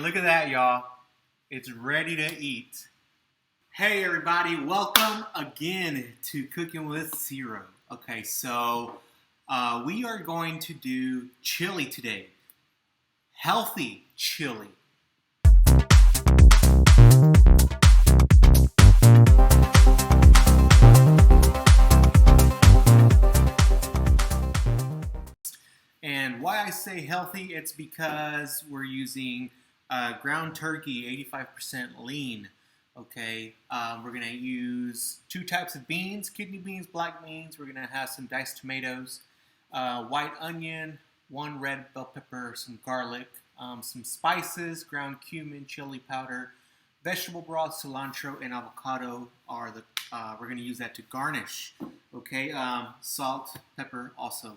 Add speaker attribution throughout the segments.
Speaker 1: And look at that, y'all. It's ready to eat. Hey, everybody. Welcome again to Cooking with Ciro. Okay, so we are going to do chili today. Healthy chili. And why I say healthy, it's because we're using ground turkey, 85% lean. Okay, we're gonna use two types of beans, kidney beans, black beans. We're gonna have some diced tomatoes, white onion, one red bell pepper, some garlic, some spices, ground cumin, chili powder, vegetable broth, cilantro, and avocado are the. We're gonna use that to garnish. Okay, salt, pepper also.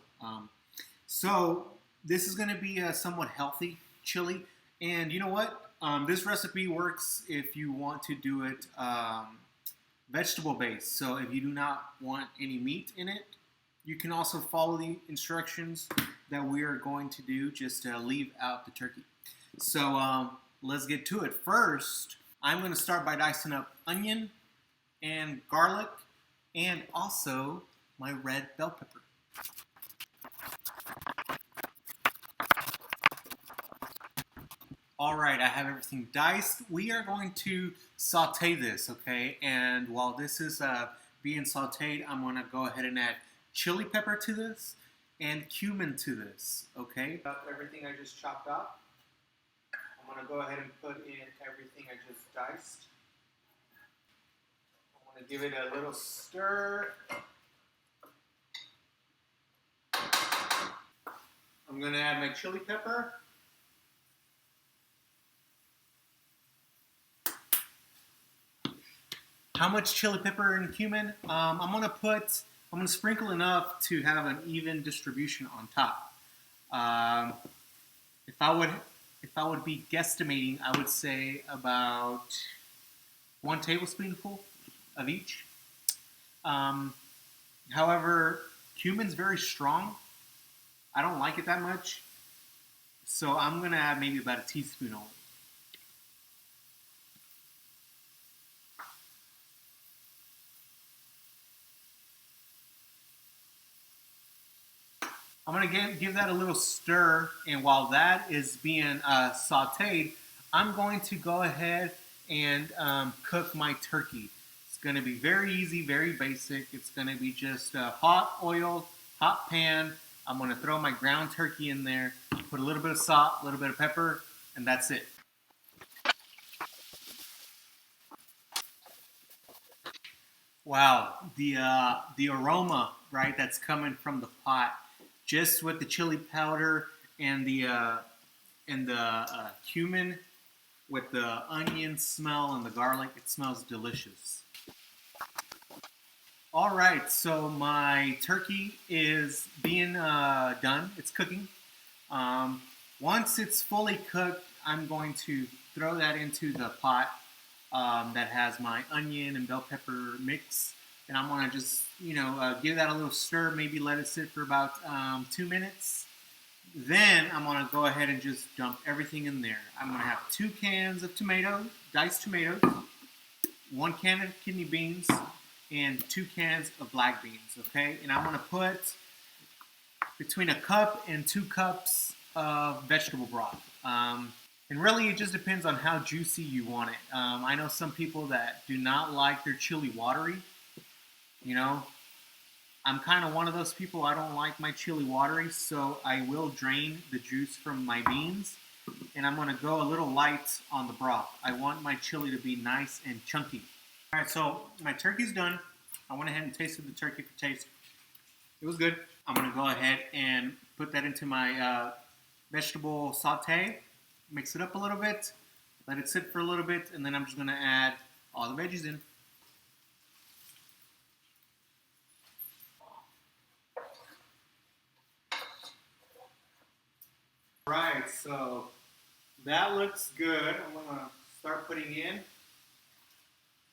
Speaker 1: So this is going to be a somewhat healthy chili, and you know what? This recipe works if you want to do it vegetable based. So if you do not want any meat in it, you can also follow the instructions that we are going to do. Just leave out the turkey. So let's get to it. First, I'm going to start by dicing up onion and garlic, and also my red bell pepper. All right, I have everything diced. We are going to saute this, okay? And while this is being sauteed, I'm going to go ahead and add chili pepper to this and cumin to this, okay? Everything I just chopped up, I'm going to go ahead and put in everything I just diced. I want to give it a little stir. I'm going to add my chili pepper. How much chili pepper and cumin? I'm gonna sprinkle enough to have an even distribution on top. If I would be guesstimating, I would say about 1 tablespoonful of each. However, cumin's very strong. I don't like it that much, so I'm gonna add maybe about a teaspoon only. I'm going to give that a little stir, and while that is being sauteed, I'm going to go ahead and cook my turkey. It's going to be very easy, very basic. It's going to be just a hot oil, hot pan. I'm going to throw my ground turkey in there, put a little bit of salt, a little bit of pepper, and that's it. Wow, the aroma, right, that's coming from the pot. Just with the chili powder and the cumin, with the onion smell and the garlic, it smells delicious. All right, so my turkey is being done. It's cooking. Once it's fully cooked, I'm going to throw that into the pot that has my onion and bell pepper mix. And I'm going to just, give that a little stir, maybe let it sit for about 2 minutes. Then I'm going to go ahead and just dump everything in there. I'm going to have 2 cans of diced tomatoes, 1 can of kidney beans, and 2 cans of black beans, okay? And I'm going to put between a cup and 2 cups of vegetable broth. And really, it just depends on how juicy you want it. I know some people that do not like their chili watery. I'm kind of one of those people. I don't like my chili watery, so I will drain the juice from my beans, and I'm going to go a little light on the broth. I want my chili to be nice and chunky. All right, so my turkey's done. I went ahead and tasted the turkey for taste. It was good. I'm going to go ahead and put that into my vegetable saute, mix it up a little bit, let it sit for a little bit, and then I'm just going to add all the veggies in. Right, so that looks good. I'm going to start putting in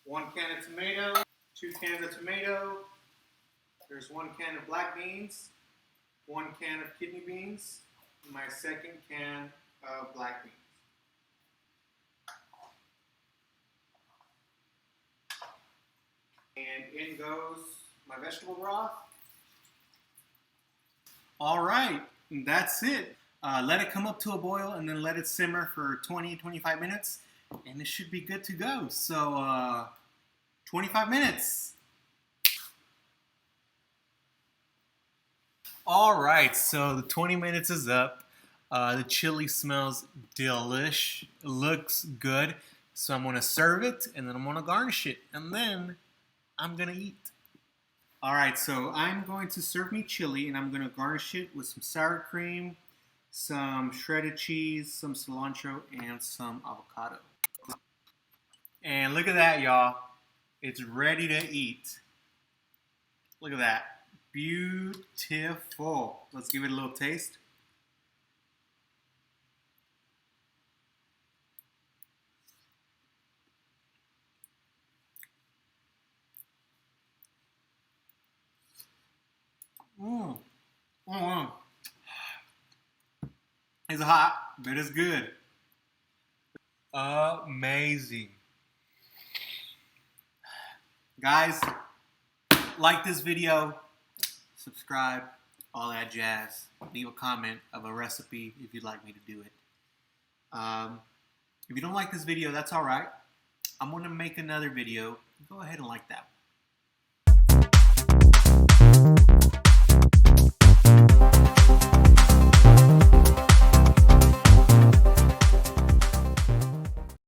Speaker 1: 1 can of tomato, 2 cans of tomato, there's 1 can of black beans, 1 can of kidney beans, and my 2nd can of black beans. And in goes my vegetable broth. All right, that's it. Let it come up to a boil and then let it simmer for 20-25 minutes and it should be good to go. So 25 minutes. All right, so the 20 minutes is up. The chili smells delish. It looks good. So I'm gonna serve it and then I'm gonna garnish it and then I'm gonna eat. All right, so I'm going to serve me chili and I'm gonna garnish it with some sour cream, some shredded cheese, some cilantro, and some avocado. And look at that, y'all. It's ready to eat. Look at that. Beautiful. Let's give it a little taste. Mmm. Mm. It's hot, but it's good. Amazing. Guys, like this video, subscribe, all that jazz. Leave a comment of a recipe if you'd like me to do it. If you don't like this video, that's all right. I'm going to make another video. Go ahead and like that one.